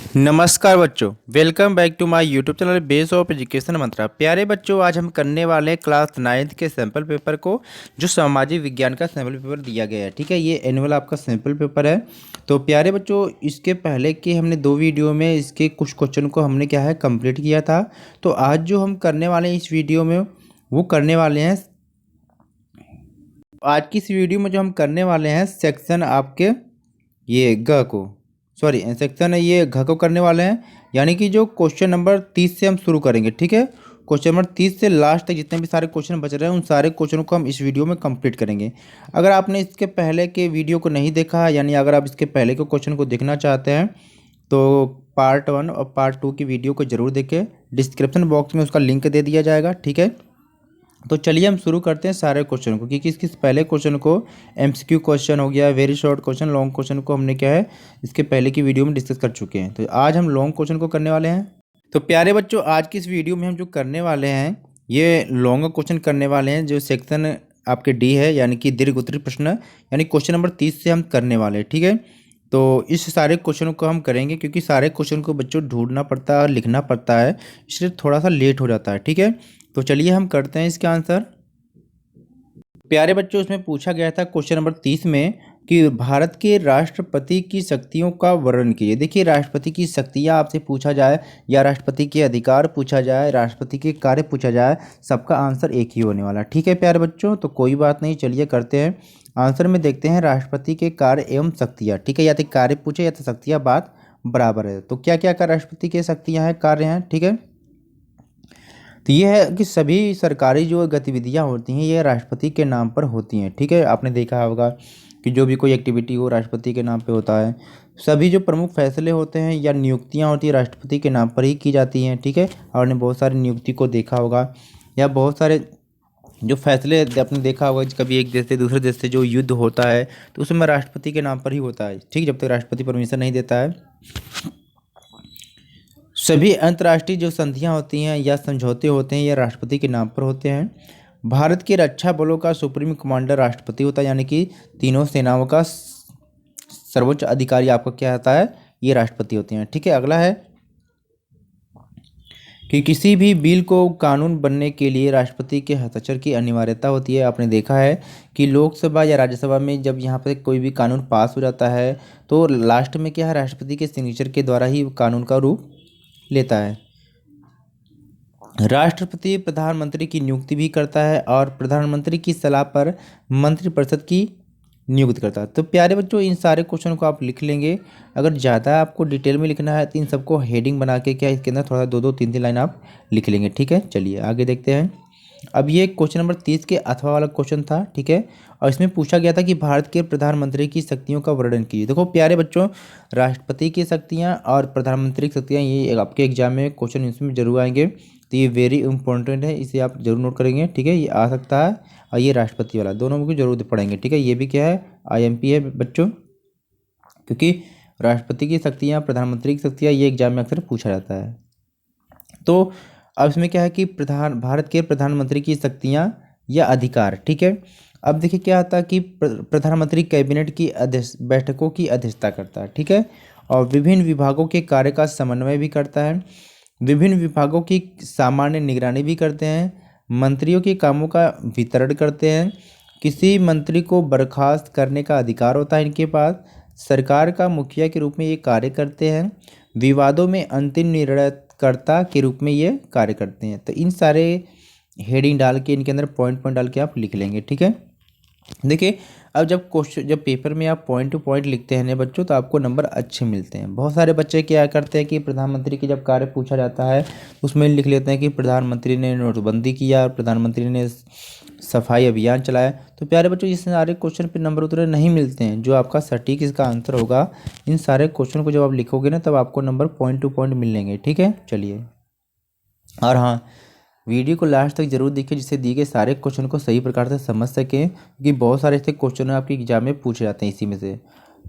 नमस्कार बच्चों, welcome back to my YouTube channel base of education Mantra. प्यारे बच्चों, आज हम करने वाले हैं क्लास 9th के सैम्पल पेपर को, जो सामाजिक विज्ञान का सैम्पल पेपर दिया गया है। ठीक है, ये एनुअल आपका सैम्पल पेपर है। तो प्यारे बच्चों, इसके पहले के हमने 2 वीडियो में इसके कुछ क्वेश्चन को हमने क्या है कंप्लीट किया था। तो आज जो हम करने वाले हैं इस वीडियो में, वो करने वाले हैं, आज की इस वीडियो में जो हम करने वाले हैं सेक्शन आपके ये ग को, सॉरी सेक्शन है ये घ को करने वाले हैं। यानी कि जो क्वेश्चन नंबर 30 से हम शुरू करेंगे। ठीक है, क्वेश्चन नंबर 30 से लास्ट तक जितने भी सारे क्वेश्चन बच रहे हैं उन सारे क्वेश्चनों को हम इस वीडियो में कंप्लीट करेंगे। अगर आपने इसके पहले के वीडियो को नहीं देखा है, यानी अगर आप इसके पहले के क्वेश्चन को देखना चाहते हैं, तो पार्ट 1 और पार्ट 2 की वीडियो को ज़रूर देखें। डिस्क्रिप्शन बॉक्स में उसका लिंक दे दिया जाएगा। ठीक है, तो चलिए हम शुरू करते हैं सारे क्वेश्चन को, क्योंकि इसके पहले क्वेश्चन को एमसीक्यू क्वेश्चन हो गया, very short question, long question को हमने क्या है इसके पहले की वीडियो में डिस्कस कर चुके हैं। तो आज हम लॉन्ग क्वेश्चन को करने वाले हैं। तो प्यारे बच्चों, आज की इस वीडियो में हम जो करने वाले हैं ये लॉन्ग क्वेश्चन करने वाले हैं, जो सेक्शन आपके डी है, यानी कि दीर्घ उत्तरीय प्रश्न, यानी क्वेश्चन नंबर 30 से हम करने वाले हैं। ठीक है, तो इस सारे क्वेश्चनों को हम करेंगे, क्योंकि सारे क्वेश्चन को बच्चों ढूंढना पड़ता है और लिखना पड़ता है, इसलिए थोड़ा सा लेट हो जाता है। ठीक है, तो चलिए हम करते हैं इसका आंसर। प्यारे बच्चों, इसमें पूछा गया था क्वेश्चन नंबर 30 में कि भारत के राष्ट्रपति की शक्तियों का वर्णन कीजिए। देखिए, राष्ट्रपति की शक्तियाँ आपसे पूछा जाए या राष्ट्रपति के अधिकार पूछा जाए, राष्ट्रपति के कार्य पूछा जाए, सबका आंसर एक ही होने वाला। ठीक है प्यारे बच्चों, तो कोई बात नहीं, चलिए करते हैं। आंसर में देखते हैं राष्ट्रपति के कार्य एवं शक्तियाँ। ठीक है, या तो कार्य पूछे या तो शक्तियाँ, बात बराबर है। तो क्या क्या राष्ट्रपति के शक्तियाँ हैं, कार्य हैं। ठीक है, तो ये है कि सभी सरकारी जो गतिविधियां होती हैं ये राष्ट्रपति के नाम पर होती हैं। ठीक है, आपने देखा होगा कि जो भी कोई एक्टिविटी हो राष्ट्रपति के नाम पे होता है। सभी जो प्रमुख फैसले होते हैं या नियुक्तियां होती है राष्ट्रपति के नाम पर ही की जाती हैं। ठीक है, आपने बहुत सारी नियुक्ति को देखा होगा, या बहुत सारे जो फैसले आपने देखा होगा, कभी एक देश से दूसरे देश से जो युद्ध होता है तो उसमें राष्ट्रपति के नाम पर ही होता है। ठीक, जब तक राष्ट्रपति परमिशन नहीं देता है। सभी अंतर्राष्ट्रीय जो संधियां होती हैं या समझौते होते हैं ये राष्ट्रपति के नाम पर होते हैं। भारत के रक्षा बलों का सुप्रीम कमांडर राष्ट्रपति होता है, यानी कि तीनों सेनाओं का सर्वोच्च अधिकारी आपका क्या होता है, ये राष्ट्रपति होते हैं। ठीक है, अगला है कि किसी भी बिल को कानून बनने के लिए राष्ट्रपति के हस्ताक्षर की अनिवार्यता होती है। आपने देखा है कि लोकसभा या राज्यसभा में जब यहाँ पर कोई भी कानून पास हो जाता है तो लास्ट में क्या है, राष्ट्रपति के सिग्नेचर के द्वारा ही कानून का रूप लेता है। राष्ट्रपति प्रधानमंत्री की नियुक्ति भी करता है और प्रधानमंत्री की सलाह पर मंत्रिपरिषद की नियुक्त करता है। तो प्यारे बच्चों, इन सारे क्वेश्चन को आप लिख लेंगे। अगर ज़्यादा आपको डिटेल में लिखना है तो इन सबको हेडिंग बना के क्या इसके अंदर थोड़ा दो दो तीन तीन लाइन आप लिख लेंगे। ठीक है, चलिए आगे देखते हैं। अब ये क्वेश्चन नंबर 30 के अथवा वाला क्वेश्चन था। ठीक है, और इसमें पूछा गया था कि भारत के प्रधानमंत्री की शक्तियों का वर्णन कीजिए। देखो प्यारे बच्चों, राष्ट्रपति की शक्तियाँ और प्रधानमंत्री की शक्तियाँ ये आपके एग्जाम में क्वेश्चन इसमें जरूर आएंगे, तो ये वेरी इंपॉर्टेंट है, इसे आप जरूर नोट करेंगे। ठीक है, ये आ सकता है और ये राष्ट्रपति वाला दोनों को जरूर पढ़ेंगे। ठीक है, ये भी क्या है, IMP है बच्चों, क्योंकि राष्ट्रपति की शक्तियाँ, प्रधानमंत्री की शक्तियाँ ये एग्जाम में अक्सर पूछा जाता है। तो अब इसमें क्या है कि भारत के प्रधानमंत्री की शक्तियाँ या अधिकार। ठीक है, अब देखिए क्या होता है कि प्रधानमंत्री कैबिनेट की बैठकों की अध्यक्षता करता है। ठीक है, और विभिन्न विभागों के कार्य का समन्वय भी करता है, विभिन्न विभागों की सामान्य निगरानी भी करते हैं, मंत्रियों के कामों का वितरण करते हैं, किसी मंत्री को बर्खास्त करने का अधिकार होता है इनके पास, सरकार का मुखिया के रूप में ये कार्य करते हैं, विवादों में अंतिम निर्णयकर्ता के रूप में ये कार्य करते हैं। तो इन सारे हेडिंग डाल के इनके अंदर पॉइंट पॉइंट डाल के आप लिख लेंगे। ठीक है, देखिए अब जब पेपर में आप पॉइंट टू पॉइंट लिखते हैं ना बच्चों, तो आपको नंबर अच्छे मिलते हैं। बहुत सारे बच्चे क्या करते हैं कि प्रधानमंत्री की जब कार्य पूछा जाता है उसमें लिख लेते हैं कि प्रधानमंत्री ने नोटबंदी किया, प्रधानमंत्री ने सफाई अभियान चलाया। तो प्यारे बच्चों, इस सारे क्वेश्चन पे नंबर उतरे नहीं मिलते हैं। जो आपका सटीक इसका आंसर होगा, इन सारे क्वेश्चन को जब आप लिखोगे ना तब आपको नंबर पॉइंट टू पॉइंट मिलेंगे। ठीक है, चलिए, और हाँ, वीडियो को लास्ट तक जरूर देखिए, जिससे दिए गए सारे क्वेश्चन को सही प्रकार से समझ सकें, क्योंकि बहुत सारे ऐसे क्वेश्चन आपके एग्जाम में पूछे जाते हैं इसी में से।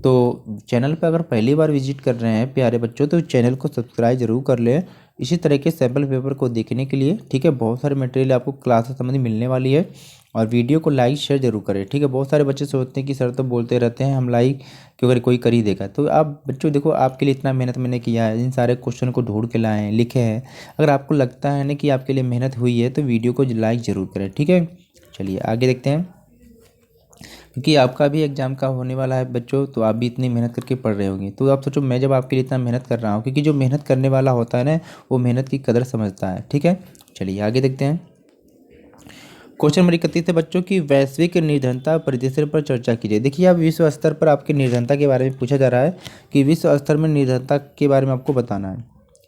तो चैनल पर अगर पहली बार विजिट कर रहे हैं प्यारे बच्चों, तो चैनल को सब्सक्राइब जरूर कर लें इसी तरह के सैम्पल पेपर को देखने के लिए, ठीक है। बहुत सारे मटेरियल आपको क्लास से संबंधित मिलने वाली है, और वीडियो को लाइक शेयर जरूर करें, ठीक है। बहुत सारे बच्चे सोचते हैं कि सर तो बोलते रहते हैं, हम लाइक क्यों अगर कोई कर ही देगा। तो आप बच्चों देखो, आपके लिए इतना मेहनत मैंने किया है, इन सारे क्वेश्चन को ढूंढ के लाए हैं, लिखे हैं। अगर आपको लगता है ना कि आपके लिए मेहनत हुई है तो वीडियो को लाइक ज़रूर करें, ठीक है। चलिए आगे देखते हैं, क्योंकि आपका भी एग्जाम का होने वाला है बच्चों, तो आप भी इतनी मेहनत करके पढ़ रहे होंगे। तो आप सोचो, मैं जब आपके लिए इतना मेहनत कर रहा हूँ, क्योंकि जो मेहनत करने वाला होता है ना, वो मेहनत की कदर समझता है, ठीक है। चलिए आगे देखते हैं। क्वेश्चन नंबर 31 है बच्चों की, वैश्विक निर्धनता परिदृश्य पर चर्चा कीजिए। देखिए, अब विश्व स्तर पर आपकी निर्धनता के बारे में पूछा जा रहा है कि विश्व स्तर में निर्धनता के बारे में आपको बताना है।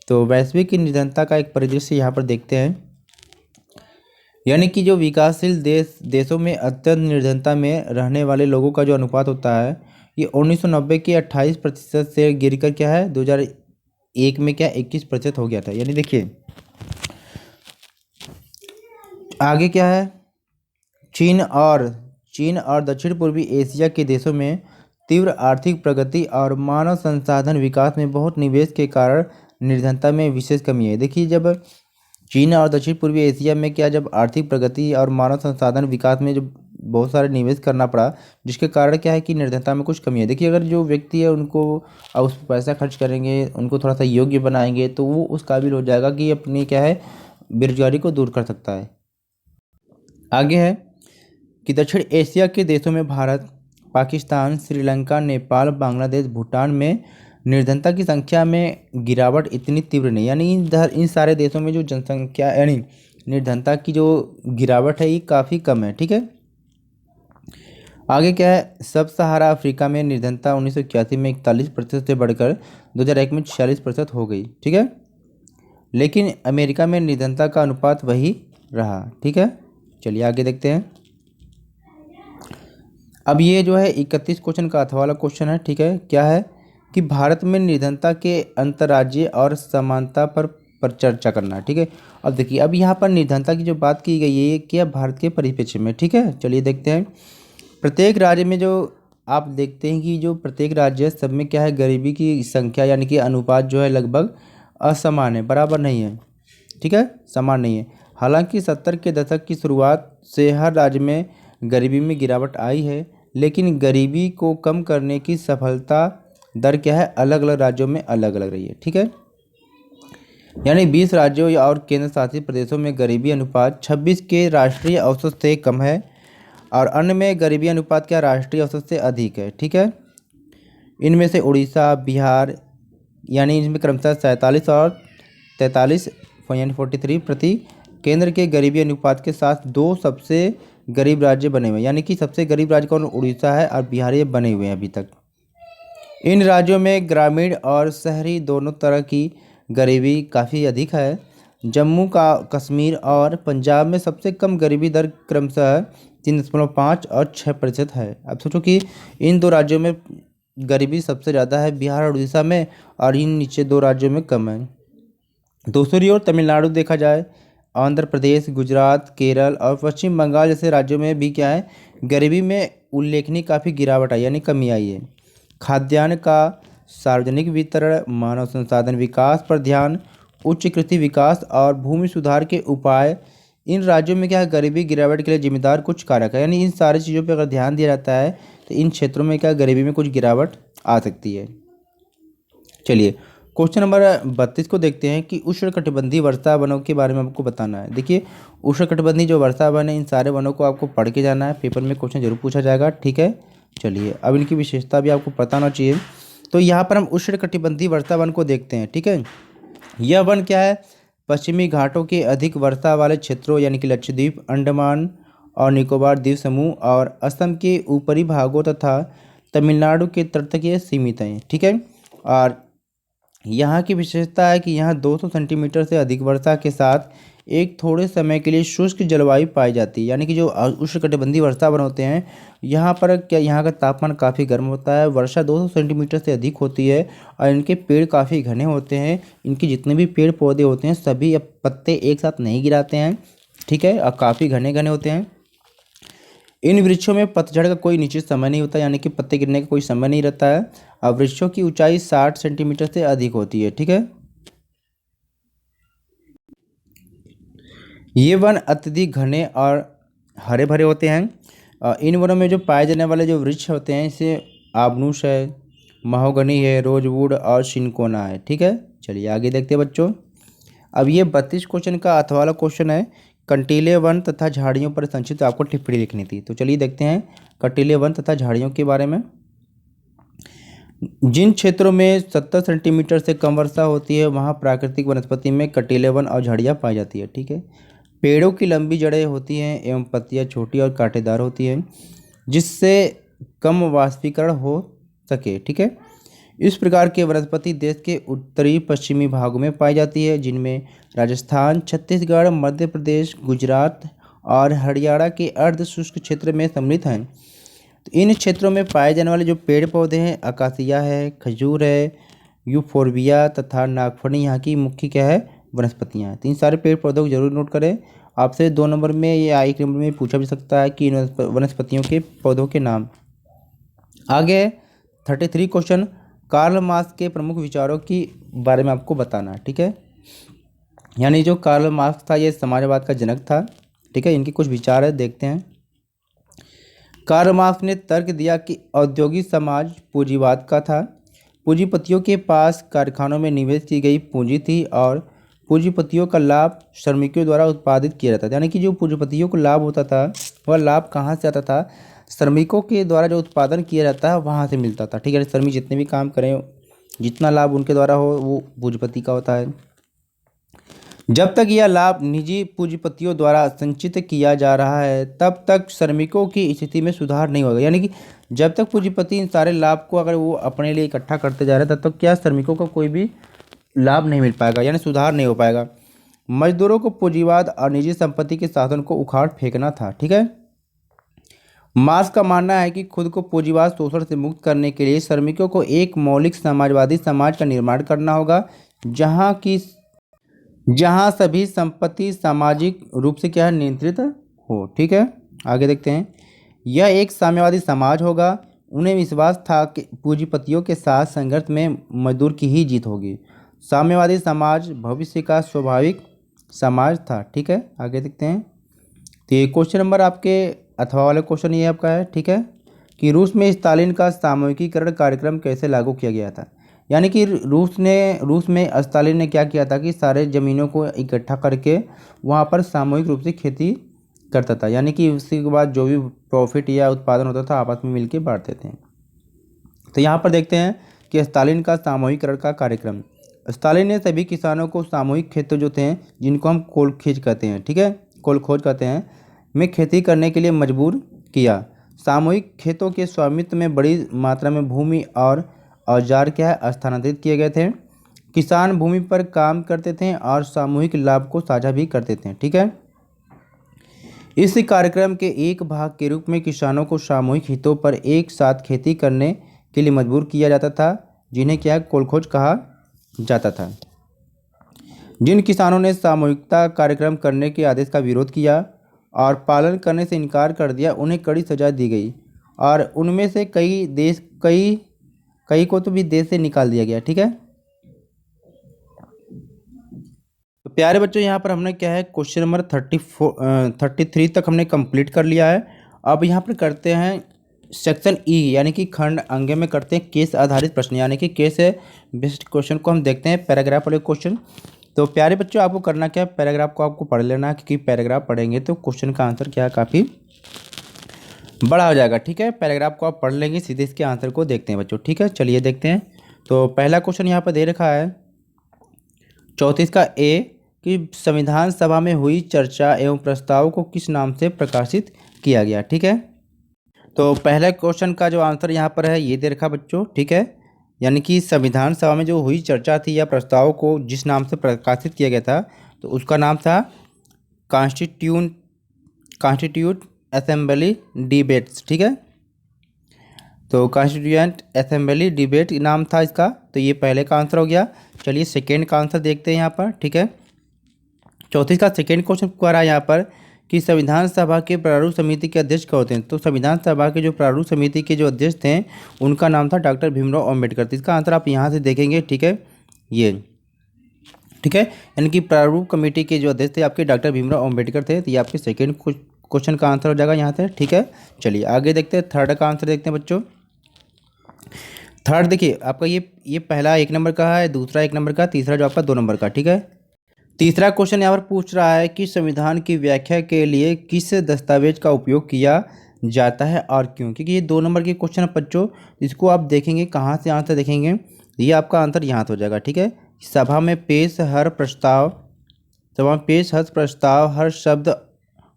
तो वैश्विक निर्धनता का एक परिदृश्य यहाँ पर देखते हैं, यानी कि जो विकासशील देशों में अत्यंत निर्धनता में रहने वाले लोगों का जो अनुपात होता है, ये 1990 के 28% से गिरकर क्या है 2001 में क्या 21% हो गया था। यानी देखिए आगे क्या है, चीन और दक्षिण पूर्वी एशिया के देशों में तीव्र आर्थिक प्रगति और मानव संसाधन विकास में बहुत निवेश के कारण निर्धनता में विशेष कमी है। देखिए, जब चीन और दक्षिण पूर्वी एशिया में क्या जब आर्थिक प्रगति और मानव संसाधन विकास में जो बहुत सारे निवेश करना पड़ा, जिसके कारण क्या है कि निर्धनता में कुछ कमी है। देखिए, अगर जो व्यक्ति है उनको उस पर पैसा खर्च करेंगे, उनको थोड़ा सा योग्य बनाएंगे, तो वो उस काबिल हो जाएगा कि अपनी क्या है बेरोजगारी को दूर कर सकता है। आगे है कि दक्षिण एशिया के देशों में भारत, पाकिस्तान, श्रीलंका, नेपाल, बांग्लादेश, भूटान में निर्धनता की संख्या में गिरावट इतनी तीव्र नहीं, यानी इन सारे देशों में जो जनसंख्या यानी निर्धनता की जो गिरावट है ये काफ़ी कम है, ठीक है। आगे क्या है, सब सहारा अफ्रीका में निर्धनता 1981 में 41% से बढ़कर 2001 में 46% हो गई, ठीक है। लेकिन अमेरिका में निर्धनता का अनुपात वही रहा, ठीक है। चलिए आगे देखते हैं। अब ये जो है 31 क्वेश्चन का अथवा वाला क्वेश्चन है, ठीक है। क्या है कि भारत में निर्धनता के अंतर्राज्यीय और समानता पर चर्चा करना है, ठीक है। अब देखिए, अब यहाँ पर निर्धनता की जो बात की गई है ये क्या भारत के परिप्रेक्ष्य में, ठीक है। चलिए देखते हैं। प्रत्येक राज्य में जो आप देखते हैं कि जो प्रत्येक राज्य सब में क्या है गरीबी की संख्या यानी कि अनुपात जो है लगभग असमान है, बराबर नहीं है, ठीक है, समान नहीं है। हालांकि 70 के दशक की शुरुआत से हर राज्य में गरीबी में गिरावट आई है, लेकिन गरीबी को कम करने की सफलता दर क्या है अलग अलग राज्यों में अलग अलग रही है, ठीक है। यानी 20 राज्यों और केंद्र शासित प्रदेशों में गरीबी अनुपात 26 के राष्ट्रीय औसत से कम है, और अन्य में गरीबी अनुपात क्या राष्ट्रीय औसत से अधिक है, ठीक है। इनमें से उड़ीसा, बिहार, यानी इनमें क्रमशः 47 और 43.43 प्रति केंद्र के गरीबी अनुपात के साथ दो सबसे गरीब राज्य बने हुए हैं। यानी कि सबसे गरीब राज्य कौन, उड़ीसा है, और बिहार ये बने हुए हैं अभी तक। इन राज्यों में ग्रामीण और शहरी दोनों तरह की गरीबी काफ़ी अधिक है। जम्मू का कश्मीर और पंजाब में सबसे कम गरीबी दर क्रमशः 3.5 और 6% है। अब सोचो कि इन दो राज्यों में गरीबी सबसे ज़्यादा है बिहार और उड़ीसा में, और इन नीचे दो राज्यों में कम है। दूसरी ओर तमिलनाडु देखा जाए, आंध्र प्रदेश, गुजरात, केरल और पश्चिम बंगाल जैसे राज्यों में भी क्या है गरीबी में उल्लेखनीय काफ़ी गिरावट आई यानी कमी आई है। खाद्यान्न का सार्वजनिक वितरण, मानव संसाधन विकास पर ध्यान, उच्च कृषि विकास और भूमि सुधार के उपाय इन राज्यों में क्या है गरीबी गिरावट के लिए जिम्मेदार कुछ कारक है। यानी इन सारी चीज़ों पर अगर ध्यान दिया जाता है तो इन क्षेत्रों में क्या गरीबी में कुछ गिरावट आ सकती है। चलिए क्वेश्चन नंबर 32 को देखते हैं कि उष्णकटिबंधीय वर्षा वनों के बारे में आपको बताना है। देखिए, उष्णकटिबंधीय जो वर्षा वन है इन सारे वनों को आपको पढ़ के जाना है, पेपर में क्वेश्चन जरूर पूछा जाएगा, ठीक है। चलिए अब इनकी विशेषता भी आपको पता होना चाहिए। तो यहाँ पर हम उष्णकटिबंधीय वर्षा वन को देखते हैं, ठीक है। यह वन क्या है पश्चिमी घाटों के अधिक वर्षा वाले क्षेत्रों यानी कि लक्षद्वीप, अंडमान और निकोबार द्वीप समूह और असम के ऊपरी भागों तथा तमिलनाडु के तट तक ये सीमित हैं, ठीक है। और यहाँ की विशेषता है कि यहाँ 200 सेंटीमीटर से अधिक वर्षा के साथ एक थोड़े समय के लिए शुष्क जलवायु पाई जाती है। यानी कि जो उष्णकटिबंधीय वर्षा वन होते हैं यहाँ पर क्या यहाँ का तापमान काफ़ी गर्म होता है, वर्षा 200 सेंटीमीटर से अधिक होती है, और इनके पेड़ काफ़ी घने होते हैं। इनके जितने भी पेड़ पौधे होते हैं सभी पत्ते एक साथ नहीं गिराते हैं, ठीक है, और काफ़ी घने घने होते हैं। इन वृक्षों में पतझड़ का कोई निश्चित समय नहीं होता, यानी कि पत्ते गिरने का कोई समय नहीं रहता है। और वृक्षों की ऊंचाई 60 सेंटीमीटर से अधिक होती है, ठीक है। ये वन अत्यधिक घने और हरे भरे होते हैं। इन वनों में जो पाए जाने वाले जो वृक्ष होते हैं, इसे आबनूस है, महोगनी है, रोजवुड और सिनकोना है, ठीक है। चलिए आगे देखते हैं बच्चों। अब ये 32 क्वेश्चन का अथवा वाला क्वेश्चन है। कंटीले वन तथा झाड़ियों पर संक्षिप्त आपको टिप्पणी लिखनी थी। तो चलिए देखते हैं कंटीले वन तथा झाड़ियों के बारे में। जिन क्षेत्रों में 70 सेंटीमीटर से कम वर्षा होती है, वहाँ प्राकृतिक वनस्पति में कंटीले वन और झाड़ियाँ पाई जाती है, ठीक है। पेड़ों की लंबी जड़ें होती हैं एवं पत्तियाँ छोटी और कांटेदार होती हैं, जिससे कम वाष्पीकरण हो सके, ठीक है। इस प्रकार के वनस्पति देश के उत्तरी पश्चिमी भागों में पाई जाती है, जिनमें राजस्थान, छत्तीसगढ़, मध्य प्रदेश, गुजरात और हरियाणा के अर्ध शुष्क क्षेत्र में सम्मिलित हैं। तो इन क्षेत्रों में पाए जाने वाले जो पेड़ पौधे हैं, अकासिया है, खजूर है, यूफोरबिया तथा नागफनी यहाँ की मुख्य क्या है, वनस्पतियाँ हैं। तो इन सारे पेड़ पौधों को जरूर नोट करें। आपसे 2 नंबर में या 1 नंबर में पूछा भी सकता है कि इन वनस्पतियों के पौधों के नाम। आगे 33 क्वेश्चन, कार्ल मार्क्स के प्रमुख विचारों के बारे में आपको बताना, ठीक है। यानी जो कार्ल मार्क्स था, ये समाजवाद का जनक था, ठीक है। इनके कुछ विचार है, देखते हैं। कार्ल मार्क्स ने तर्क दिया कि औद्योगिक समाज पूंजीवाद का था। पूंजीपतियों के पास कारखानों में निवेश की गई पूंजी थी और पूंजीपतियों का लाभ श्रमिकों द्वारा उत्पादित किया जाता था। यानी कि जो पूंजीपतियों को लाभ होता था, वह लाभ कहाँ से आता था, श्रमिकों के द्वारा जो उत्पादन किया जाता है वहाँ से मिलता था, ठीक है। श्रमिक जितने भी काम करें, जितना लाभ उनके द्वारा हो, वो पूंजीपति का होता है। जब तक यह लाभ निजी पूंजीपतियों द्वारा संचित किया जा रहा है, तब तक श्रमिकों की स्थिति में सुधार नहीं होगा। यानी कि जब तक पूंजीपति इन सारे लाभ को अगर वो अपने लिए इकट्ठा करते जा रहे हैं, तब तक क्या श्रमिकों को कोई भी लाभ नहीं मिल पाएगा, यानी सुधार नहीं हो पाएगा। मजदूरों को पूंजीवाद और निजी संपत्ति के साधन को उखाड़ फेंकना था, ठीक है। मार्क्स का मानना है कि खुद को पूंजीवाद शोषण से मुक्त करने के लिए श्रमिकों को एक मौलिक समाजवादी समाज का निर्माण करना होगा, जहां सभी संपत्ति सामाजिक रूप से क्या है, नियंत्रित हो, ठीक है। आगे देखते हैं। यह एक साम्यवादी समाज होगा। उन्हें विश्वास था कि पूंजीपतियों के साथ संघर्ष में मजदूर की ही जीत होगी। साम्यवादी समाज भविष्य का स्वाभाविक समाज था, ठीक है। आगे देखते हैं। तो ये क्वेश्चन नंबर आपके अथवा वाले क्वेश्चन ये आपका है, ठीक है, कि रूस में स्टालिन का सामूहिकीकरण कार्यक्रम कैसे लागू किया गया था। यानी कि रूस में स्टालिन ने क्या किया था कि सारे ज़मीनों को इकट्ठा करके वहाँ पर सामूहिक रूप से खेती करता था। यानी कि उसके बाद जो भी प्रॉफिट या उत्पादन होता था आपस में मिलके बांटते थे। तो यहाँ पर देखते हैं कि स्टालिन का सामूहिकरण का कार्यक्रम। स्टालिन ने सभी किसानों को सामूहिक खेतों जो थे, जिनको हम कोलखेज कहते हैं, ठीक है, कोलखोज कहते हैं, में खेती करने के लिए मजबूर किया। सामूहिक खेतों के स्वामित्व में बड़ी मात्रा में भूमि और औजार क्या है, स्थानांतरित किए गए थे। किसान भूमि पर काम करते थे और सामूहिक लाभ को साझा भी करते थे, ठीक है। इस कार्यक्रम के एक भाग के रूप में किसानों को सामूहिक हितों पर एक साथ खेती करने के लिए मजबूर किया जाता था, जिन्हें क्या है, कोलखोज कहा जाता था। जिन किसानों ने सामूहिकता कार्यक्रम करने के आदेश का विरोध किया और पालन करने से इनकार कर दिया, उन्हें कड़ी सजा दी गई और उनमें से कई को तो भी देश से निकाल दिया गया, ठीक है। तो प्यारे बच्चों, यहाँ पर हमने क्या है, क्वेश्चन नंबर 33 तक हमने कंप्लीट कर लिया है। अब यहाँ पर करते हैं सेक्शन ई, यानी कि खंड अंग में करते हैं केस आधारित प्रश्न, यानी कि केस बेस्ड क्वेश्चन को हम देखते हैं, पैराग्राफ वाले क्वेश्चन। तो प्यारे बच्चों, आपको करना क्या है, पैराग्राफ को आपको पढ़ लेना, क्योंकि पैराग्राफ पढ़ेंगे तो क्वेश्चन का आंसर क्या है, काफ़ी बड़ा हो जाएगा, ठीक है। पैराग्राफ को आप पढ़ लेंगे, सीधे इसके आंसर को देखते हैं बच्चों, ठीक है। चलिए देखते हैं। तो पहला क्वेश्चन यहाँ पर दे रखा है 34 का ए, कि संविधान सभा में हुई चर्चा एवं प्रस्ताव को किस नाम से प्रकाशित किया गया, ठीक है। तो पहले क्वेश्चन का जो आंसर यहाँ पर है ये दे रखा बच्चों, ठीक है। यानी कि संविधान सभा में जो हुई चर्चा थी या प्रस्ताव को जिस नाम से प्रकाशित किया गया था, तो उसका नाम था कॉन्स्टिट्यूट असेंबली डिबेट्स, ठीक है। तो कॉन्स्टिट्यूएंट असेंबली डिबेट नाम था इसका। तो ये पहले का आंसर हो गया। चलिए सेकेंड का आंसर देखते हैं यहाँ पर, ठीक है। 34 का सेकेंड क्वेश्चन कह रहा है यहाँ पर कि संविधान सभा के प्रारूप समिति के अध्यक्ष क्या होते हैं। तो संविधान सभा के जो प्रारूप समिति के जो अध्यक्ष थे उनका नाम था डॉक्टर भीमराव अम्बेडकर। तो इसका आंसर आप यहाँ से देखेंगे, ठीक है, ये ठीक है, यानी कि प्रारूप कमेटी के जो अध्यक्ष थे आपके डॉक्टर भीमराव अम्बेडकर थे। तो ये आपके सेकेंड क्वेश्चन का आंसर हो जाएगा यहाँ से, ठीक है। चलिए आगे देखते हैं, थर्ड का आंसर देखते हैं बच्चों। थर्ड देखिए आपका ये पहला 1 नंबर का है, दूसरा 1 नंबर का, तीसरा जो आपका 2 नंबर का, ठीक है। तीसरा क्वेश्चन यहाँ पर पूछ रहा है कि संविधान की व्याख्या के लिए किस दस्तावेज का उपयोग किया जाता है और क्यों। क्योंकि ये 2 नंबर के क्वेश्चन है बच्चों, इसको आप देखेंगे कहाँ से आंसर देखेंगे, ये आपका आंसर यहाँ से हो जाएगा, ठीक है। सभा में पेश हर प्रस्ताव, हर शब्द,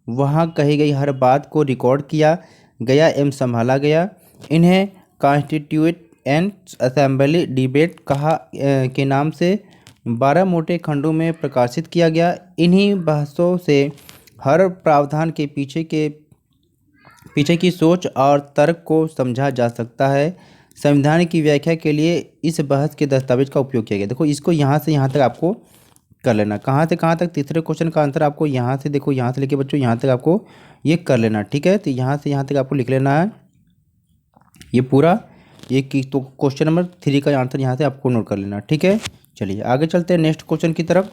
वहाँ कही गई हर बात को रिकॉर्ड किया गया एवं संभाला गया। इन्हें कॉन्स्टिट्यूएंट असेंबली डिबेट के नाम से 12 मोटे खंडों में प्रकाशित किया गया। इन्हीं बहसों से हर प्रावधान के पीछे की सोच और तर्क को समझा जा सकता है। संविधान की व्याख्या के लिए इस बहस के दस्तावेज का उपयोग किया गया। देखो इसको यहाँ से यहाँ तक आपको कर लेना, कहाँ से कहाँ तक। तीसरे क्वेश्चन का आंसर आपको यहाँ से, देखो यहाँ से लेके बच्चों यहाँ तक आपको ये कर लेना, ठीक है। तो यहाँ से यहाँ तक आपको लिख लेना है ये पूरा, ये की तो क्वेश्चन नंबर 3 का आंसर यहाँ से आपको नोट कर लेना, ठीक है। चलिए आगे चलते हैं नेक्स्ट क्वेश्चन की तरफ।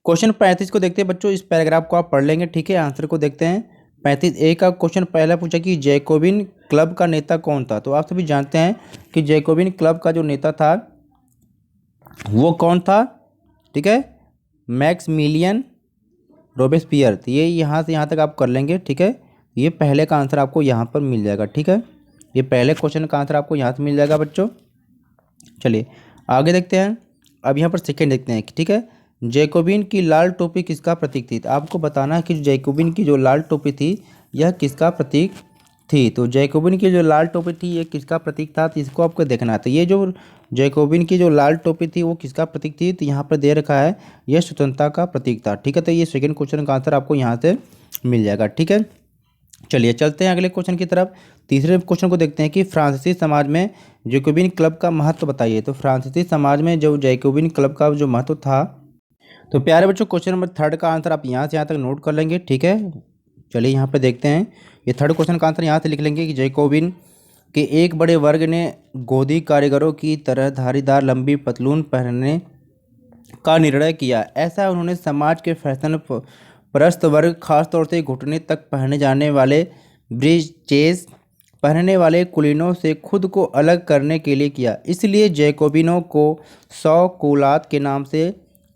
क्वेश्चन 35 को देखते हैं बच्चों, इस पैराग्राफ को आप पढ़ लेंगे, ठीक है। आंसर को देखते हैं। 35A का क्वेश्चन पहला पूछा कि जैकोबिन क्लब का नेता कौन था। तो आप सभी जानते हैं कि जैकोबिन क्लब का जो नेता था वो कौन था, ठीक है, मैक्समिलियन रोबेस्पियर। तो ये यहाँ से यहाँ तक आप कर लेंगे, ठीक है। ये पहले का आंसर आपको यहाँ पर मिल जाएगा, ठीक है। ये पहले क्वेश्चन का आंसर आपको यहाँ से मिल जाएगा बच्चों। चलिए आगे देखते हैं। अब यहाँ पर सेकेंड देखते हैं, ठीक है। जैकोबिन की लाल टोपी किसका प्रतीक थी। तो आपको बताना है कि जैकोबिन की जो लाल टोपी थी यह किसका प्रतीक थी। तो जैकोबिन की जो लाल टोपी थी ये किसका प्रतीक था, तो इसको आपको देखना है। तो ये जो जैकोबिन की जो लाल टोपी थी वो किसका प्रतीक थी, तो यहाँ पर दे रखा है यह स्वतंत्रता का प्रतीक था, ठीक है। तो ये सेकंड क्वेश्चन का आंसर आपको यहाँ से मिल जाएगा, ठीक है। चलिए चलते हैं अगले क्वेश्चन की तरफ। तीसरे क्वेश्चन को देखते हैं कि फ्रांसीसी समाज में जैकोबिन क्लब का महत्व बताइए। तो फ्रांसीसी समाज में जो जैकोबिन क्लब का जो महत्व था, तो प्यारे बच्चों क्वेश्चन नंबर 3 का आंसर आप यहाँ से यहाँ तक नोट कर लेंगे, ठीक है। चलिए यहाँ पे देखते हैं, ये थर्ड क्वेश्चन का आंसर यहाँ से लिख लेंगे कि जैकोबिन के एक बड़े वर्ग ने गोदी कारीगरों की तरह धारीदार लंबी पतलून पहनने का निर्णय किया। ऐसा उन्होंने समाज के फैशन परस्त वर्ग, खासतौर से घुटने तक पहने जाने वाले ब्रीचेस पहनने वाले कुलीनों से खुद को अलग करने के लिए किया। इसलिए जैकोबिनों को 100 कुलात के नाम से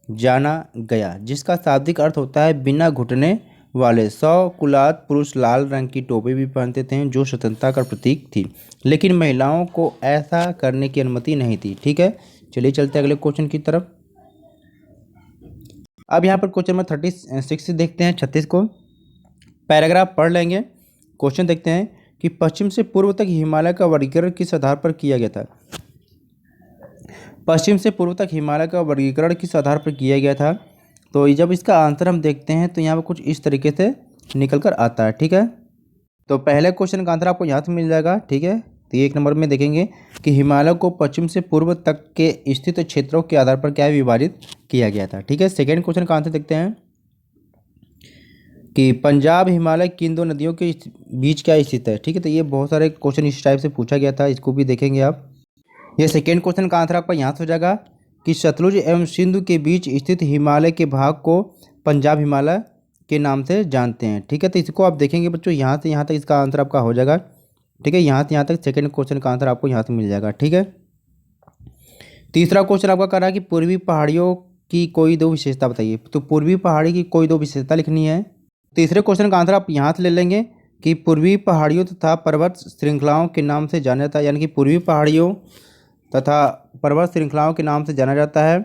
जाना गया, जिसका शाब्दिक अर्थ होता है बिना घुटने वाले। 100 कुलात पुरुष लाल रंग की टोपी भी पहनते थे जो स्वतंत्रता का प्रतीक थी, लेकिन महिलाओं को ऐसा करने की अनुमति नहीं थी, ठीक है। चलिए चलते हैं अगले क्वेश्चन की तरफ। अब यहाँ पर क्वेश्चन नंबर 36 देखते हैं, 36 को पैराग्राफ पढ़ लेंगे। क्वेश्चन देखते हैं कि पश्चिम से पूर्व तक हिमालय का वर्गीकरण किस आधार पर किया गया था। पश्चिम से पूर्व तक हिमालय का वर्गीकरण किस आधार पर किया गया था। तो जब इसका आंसर हम देखते हैं तो यहाँ पर कुछ इस तरीके से निकल कर आता है, ठीक है। तो पहले क्वेश्चन का आंसर आपको यहाँ से मिल जाएगा, ठीक है। तो 1 नंबर में देखेंगे कि हिमालय को पश्चिम से पूर्व तक के स्थित क्षेत्रों के आधार पर क्या विभाजित किया गया था, ठीक है। सेकेंड क्वेश्चन का आंसर देखते हैं कि पंजाब हिमालय किन 2 नदियों के बीच क्या स्थित है, ठीक है। तो ये बहुत सारे क्वेश्चन इस टाइप से पूछा गया था, इसको भी देखेंगे आप। ये सेकेंड क्वेश्चन का आंसर आपका यहाँ से हो जाएगा कि सतलुज एवं सिंधु के बीच स्थित हिमालय के भाग को पंजाब हिमालय के नाम से जानते हैं, ठीक है। तो इसको आप देखेंगे बच्चों, यहाँ से यहाँ तक इसका आंसर आपका हो जाएगा, ठीक है। यहाँ से यहाँ तक सेकेंड क्वेश्चन का आंसर आपको यहाँ से मिल जाएगा, ठीक है। तीसरा क्वेश्चन आपका कर रहा है कि पूर्वी पहाड़ियों की कोई 2 विशेषता बताइए। तो पूर्वी पहाड़ी की कोई 2 विशेषता लिखनी है। तीसरे क्वेश्चन का आंसर आप यहाँ से ले लेंगे कि पूर्वी पहाड़ियों तथा पर्वत श्रृंखलाओं के नाम से जाना जाता है, यानी कि पूर्वी पहाड़ियों तथा पर्वत श्रृंखलाओं के नाम से जाना जाता है।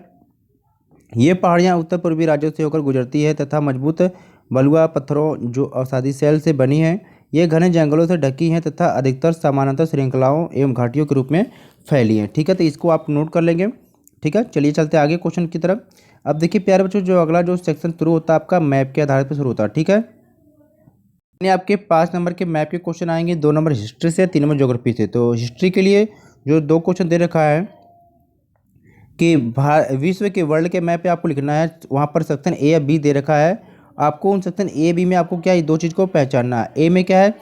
ये पहाड़ियाँ उत्तर पूर्वी राज्यों से होकर गुजरती है तथा मजबूत बलुआ पत्थरों जो अवसादी शैल से बनी है। ये घने जंगलों से ढकी हैं तथा अधिकतर समानांतर श्रृंखलाओं एवं घाटियों के रूप में फैली हैं, ठीक है। तो इसको आप नोट कर लेंगे, ठीक है। चलिए चलते आगे क्वेश्चन की तरफ। अब देखिए प्यारे बच्चों, जो अगला जो सेक्शन शुरू होता है आपका मैप के आधार पर शुरू होता है, ठीक है। आपके 5 नंबर के मैप के क्वेश्चन आएंगे, 2 नंबर हिस्ट्री से, 3 नंबर ज्योग्राफी से। तो हिस्ट्री के लिए जो 2 क्वेश्चन दे रखा है कि विश्व के वर्ल्ड के मैप पे आपको लिखना है, वहाँ पर सेक्शन ए या बी दे रखा है, आपको उन सेक्शन ए बी में आपको क्या है, दो चीज़ को पहचानना है। ए में क्या है,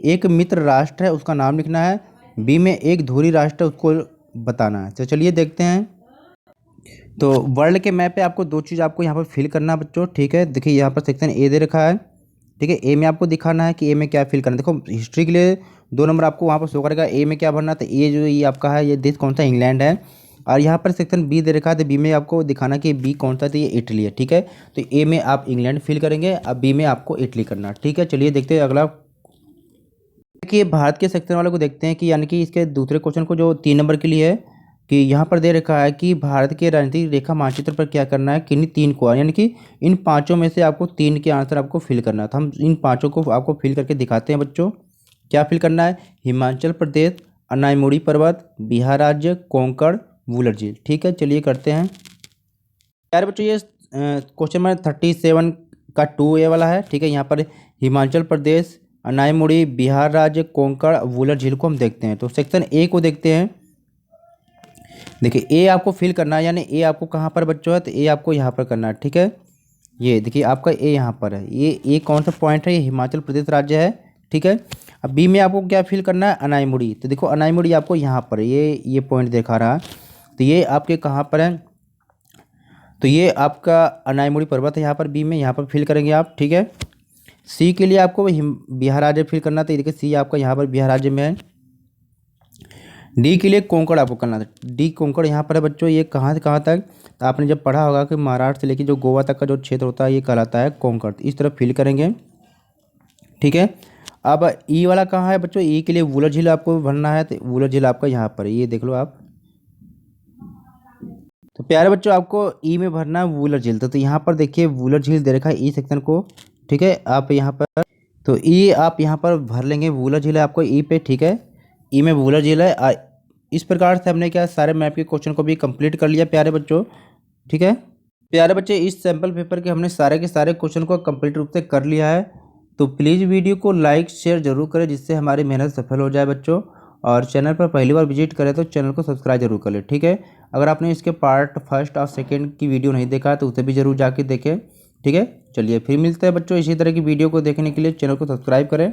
एक मित्र राष्ट्र है उसका नाम लिखना है, बी में एक धुरी राष्ट्र है उसको बताना है। तो चलिए देखते हैं। तो वर्ल्ड के मैप पे आपको दो चीज़ आपको यहाँ पर फिल करना है बच्चों, ठीक है। देखिए यहाँ पर सेक्शन ए दे रखा है, ठीक है। ए में आपको दिखाना है कि ए में क्या फिल करना है। देखो हिस्ट्री के लिए 2 नंबर आपको वहाँ पर शो करेगा, ए में क्या भरना है। तो ए जो ये आपका है, ये देश कौन सा, इंग्लैंड है। और यहाँ पर सेक्शन बी दे रखा है, तो बी में आपको दिखाना कि बी कौन सा, तो ये इटली है, ठीक है। तो ए में आप इंग्लैंड फिल करेंगे, अब बी में आपको इटली करना, ठीक है। चलिए देखते हैं अगला। देखिए भारत के सेक्शन वाले को देखते हैं कि यानी कि इसके दूसरे क्वेश्चन को जो 3 नंबर के लिए है, कि यहाँ पर दे रखा है कि भारत के राजनीतिक रेखा मानचित्र पर क्या करना है, किन्हीं 3 को, यानी कि इन 5 में से आपको 3 के आंसर आपको फिल करना है। तो हम इन 5 को आपको फिल करके दिखाते हैं बच्चों। क्या फिल करना है, हिमाचल प्रदेश, अनाईमुड़ी पर्वत, बिहार राज्य, कोंकण, वुलर झील, ठीक है। चलिए करते हैं यार बच्चों। ये क्वेश्चन नंबर 37 का 2A वाला है, ठीक है। यहाँ पर हिमाचल प्रदेश, अनाईमुड़ी, बिहार राज्य, कोंकण, वुलर झील को हम देखते हैं। तो सेक्शन ए को देखते हैं। देखिए ए आपको फिल करना है, यानी ए आपको कहाँ पर बच्चों है, तो ए आपको यहाँ पर करना है, ठीक है। ये देखिए आपका ए यहाँ पर है, ये ए कौन सा पॉइंट है, ये हिमाचल प्रदेश राज्य है, ठीक है। अब बी में आपको क्या फिल करना है, अनाईमुड़ी। तो देखो अनाईमुड़ी आपको यहाँ पर है, ये पॉइंट दिखा रहा है, तो ये आपके कहाँ पर है, तो ये आपका अनाईमुड़ी पर्वत है यहाँ पर, बी में यहाँ पर फिल करेंगे आप, ठीक है। सी के लिए आपको बिहार राज्य फिल करना था, देखिए सी आपका यहाँ पर बिहार राज्य में है। डी के लिए कोंकण आपको करना था, डी कोंकण यहाँ पर है बच्चों। ये कहाँ से कहाँ तक, तो आपने जब पढ़ा होगा कि महाराष्ट्र से लेकर जो गोवा तक का जो क्षेत्र होता है ये कहलाता है कोंकण। इस तरह फिल करेंगे, ठीक है। अब ई वाला कहाँ है बच्चों, ई के लिए वुलर झील आपको भरना है, तो वुलर झील आपका यहाँ पर है, ये देख लो आप। तो प्यारे बच्चों आपको ई में भरना है वुलर झील। तो यहाँ पर देखिए वुलर झील दे रखा है ई सेक्शन को, ठीक है। आप यहाँ पर तो ई आप यहाँ पर भर लेंगे, वुलर झील है आपको ई पे, ठीक है। ई में वुलर झील है। इस प्रकार से हमने क्या सारे मैप के क्वेश्चन को भी कंप्लीट कर लिया प्यारे बच्चों, ठीक है। प्यारे बच्चे इस सैम्पल पेपर के हमने सारे के सारे क्वेश्चन को कंप्लीट रूप से कर लिया है। तो प्लीज़ वीडियो को लाइक शेयर जरूर करें, जिससे हमारी मेहनत सफल हो जाए बच्चों। और चैनल पर पहली बार विजिट करें तो चैनल को सब्सक्राइब जरूर कर लें, ठीक है। अगर आपने इसके पार्ट फर्स्ट और सेकेंड की वीडियो नहीं देखा तो उसे भी जरूर जाके देखें, ठीक है। चलिए फिर मिलते हैं बच्चों इसी तरह की वीडियो को देखने के लिए चैनल को सब्सक्राइब करें।